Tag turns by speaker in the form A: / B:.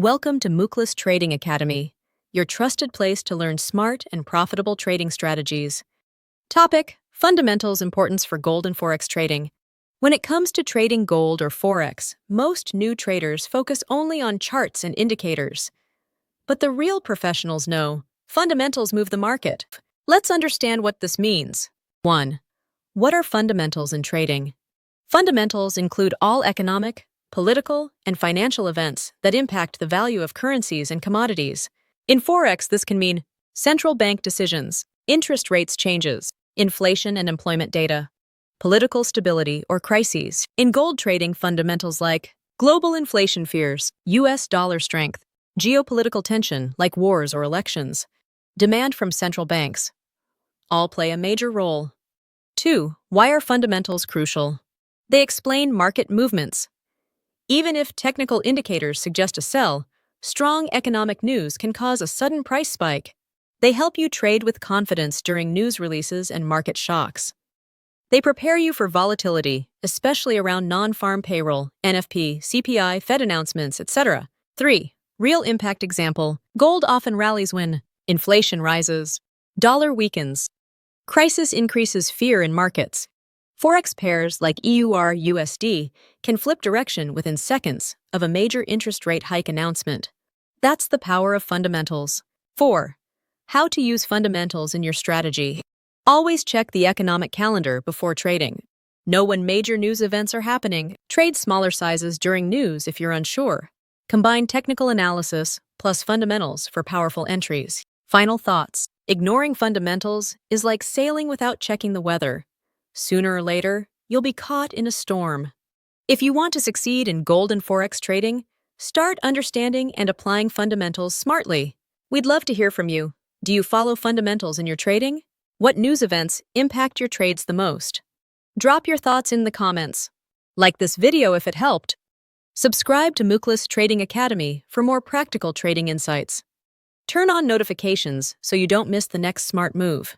A: Welcome to Mukhlis Trading Academy, your trusted place to learn smart and profitable trading strategies. Topic: Fundamentals importance for gold and forex trading. When it comes to trading gold or forex, most new traders focus only on charts and indicators. But the real professionals know fundamentals move the market. Let's understand what this means. 1. What are fundamentals in trading? Fundamentals include all economic, political, and financial events that impact the value of currencies and commodities. In Forex, this can mean central bank decisions, interest rates changes, inflation and employment data, political stability or crises. In gold trading, fundamentals like global inflation fears, US dollar strength, geopolitical tension like wars or elections, demand from central banks, all play a major role. 2. Why are fundamentals crucial? They explain market movements. Even if technical indicators suggest a sell, strong economic news can cause a sudden price spike. They help you trade with confidence during news releases and market shocks. They prepare you for volatility, especially around non-farm payroll, NFP, CPI, Fed announcements, etc. 3. Real impact example: gold often rallies when inflation rises, dollar weakens, crisis increases fear in markets. Forex pairs like EUR-USD can flip direction within seconds of a major interest rate hike announcement. That's the power of fundamentals. 4. How to use fundamentals in your strategy. Always check the economic calendar before trading. Know when major news events are happening. Trade smaller sizes during news if you're unsure. Combine technical analysis plus fundamentals for powerful entries. Final thoughts. Ignoring fundamentals is like sailing without checking the weather. Sooner or later, you'll be caught in a storm. If you want to succeed in gold and forex trading, start understanding and applying fundamentals smartly. We'd love to hear from you. Do you follow fundamentals in your trading? What news events impact your trades the most? Drop your thoughts in the comments. Like this video if it helped. Subscribe to Mukhlis Trading Academy for more practical trading insights. Turn on notifications so you don't miss the next smart move.